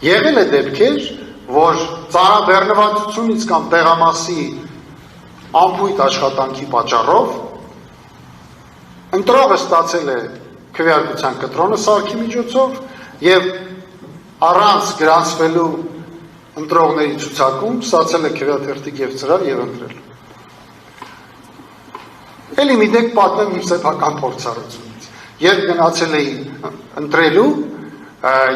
Եղել է դեպքեր, որ ծանրաբեռնվածությունից կամ տեղամասի անփույթ աշխատանքի պատճառով ընտրողը ստացել է քվեարկության կտրոնը սարքի միջոցով եւ առանց գրանցվելու ընտրողների ցուցակում ստացել է քվեաթերթիկ եւ ծրար եւ ընտրել։ Էլի մի դեպք պատմեմ իմ սեփական փորձառությունից։ Երբ գնացել էի ընտրելու,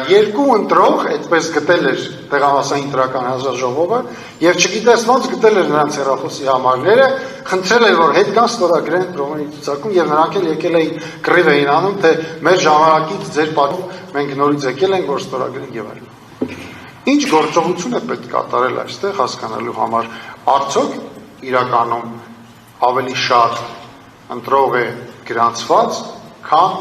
երկու ընտրող այդպես գտել էր տեղամասային ընտրական հանձնաժողովը եւ չգիտես ոնց գտել էր նրանց հեռախոսի համարները, խնդրել էր որ հետ կան ստորագրեն ընտրողների ցուցակում եւ նրանք էլ եկել էին կռիվ էին անում թե մեր ժամանակից ձեր պատու մենք նորից եկել ենք որ ստորագրենք եւ այլն։ Ինչ գործողություն է պետք կատարել այստեղ հասկանալու համար, արդյոք իրականում ավելի շատ ընտրող է գրանցված, քան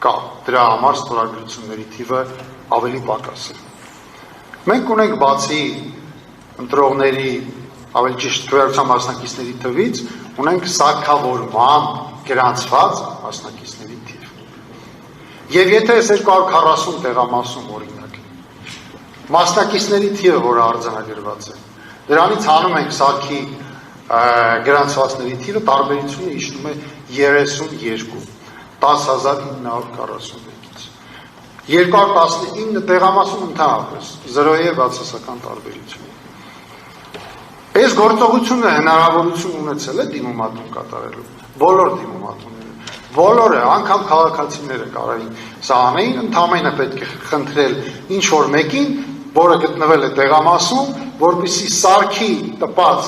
կա դրա համար ստորագրությունների թիվը ավելի պակաս է։ Մենք ունենք բացի ընտրողների, ավելի ճիշտ քվեարկության մասնակիցների թվից, ունենք սարքավորման գրանցված մասնակիցների թիվ։ Եվ եթե 240 տեղամասում օրինակ մասնակիցների թիվը, որը արձանագրված է, դրանից հանում ենք սարքի գրանցվածների թիվը, տարբերությունը իջնում է 32, 10,941-ից։ 219 տեղամասում ընդհանրապես 0 բացասական տարբերություն։ Այս գործողությունը հնարավորություն ունեցել է դիմումատում կատարելու, բոլոր դիմումատումները, բոլորը, անգամ քաղաքացիները կարային սա անեին, ընդամենը պետք է խնդրել ինչ-որ մեկին, որը գտնվել է տեղամասում, որպեսզի սարքի տպած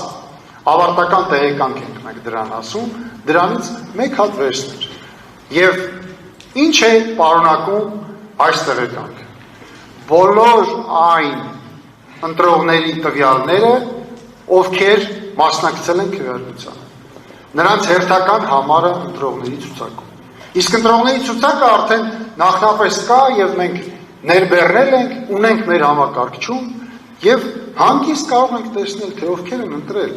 ավարտական տեղեկանք ենք մենք դրան ասում, դրանից մեկ հատ վերցներ։ Եվ ինչ է պարունակում այս տեղեկանքը։ Բոլոր այն ընտրողների տվյալները, ովքեր մասնակցել են քվեարկությանը, նրանց հերթական համարը ընտրողների ցուցակում։ Իսկ ընտրողների ցուցակը արդեն նախնապես կա եւ մենք ներբեռնել ենք, ունենք մեր համակարգչում եւ հանգիստ կարող ենք տեսնել, թե ովքեր են ընտրել։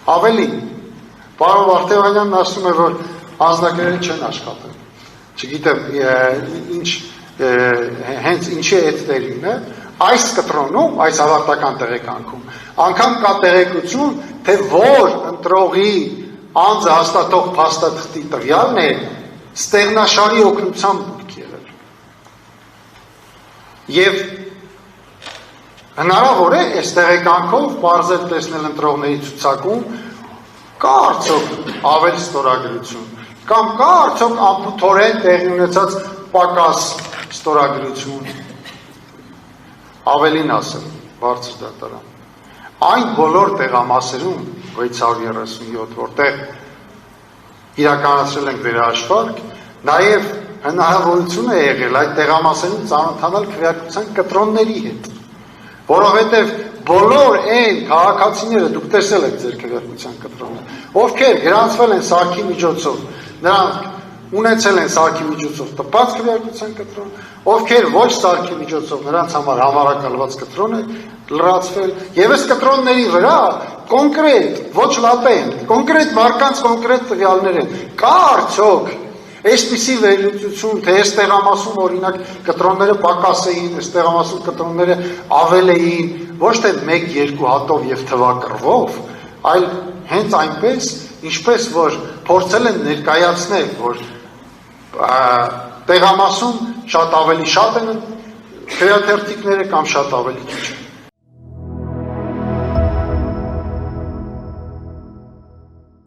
Ավելին, պարոն Վարդևանյանն ասում է, որ անձնակները չեն աշխատել։ Չգիտեմ, հենց ինչի այդ տերմինը, այս կտրոնում, այս ավարտական տեղեկանքում, անգամ կա տեղեկություն, թե որ ընտրողի անձը հաստատող փաստաթղթի տվյալն է ստեղնաշարի օգնությամբ դուք եղել։ Եվ հնարավոր է այս տեղեկանքով բարձր տեսնել ընտրողների ցուցակում կա արդյոք ավելի ստորագրություն, կամ կա արդյոք անփութորեն տեղի ունեցած պակաս ստորագրություն, ավելին ասել, բարձր դատարան, այն բոլոր տեղամասերում 637, որտեղ իրականացրել ենք վերահաշվարկ, նաև հնարավորություն է եղել այդ տեղամասերում ծանոթանալ քվեարկության կտրոնների հետ, որովհետև բոլոր այն քաղաքացիները դուք տեսել եք ձեր քվեարկության կտրոնը, ովքեր գրանցվել են սարքի միջոցով, նրանք ունեցել են սարքի միջոցով տպած քվեարկության կտրոն, ովքեր ոչ սարքի միջոցով նրանց համար համարակալված կտրոն է լրացվել, եւ այս կտրոնների վրա կոնկրետ, ոչ լատենտ, կոնկրետ մարկանց կոնկրետ տվյալներ են։ Կա արդյոք այսպիսի վերլուծություն, թե այս տեղամասում օրինակ կտրոնները պակաս էին, այս տեղամասում կտրոնները ավել էին, ոչ թե 1-2 հատով եւ թվակռվով, այլ հենց այնպես, ինչպես որ փորձել են ներկայացնել, որ տեղամասում շատ ավելի շատ են քվեաթերթիկները կամ շատ ավելի քիչ։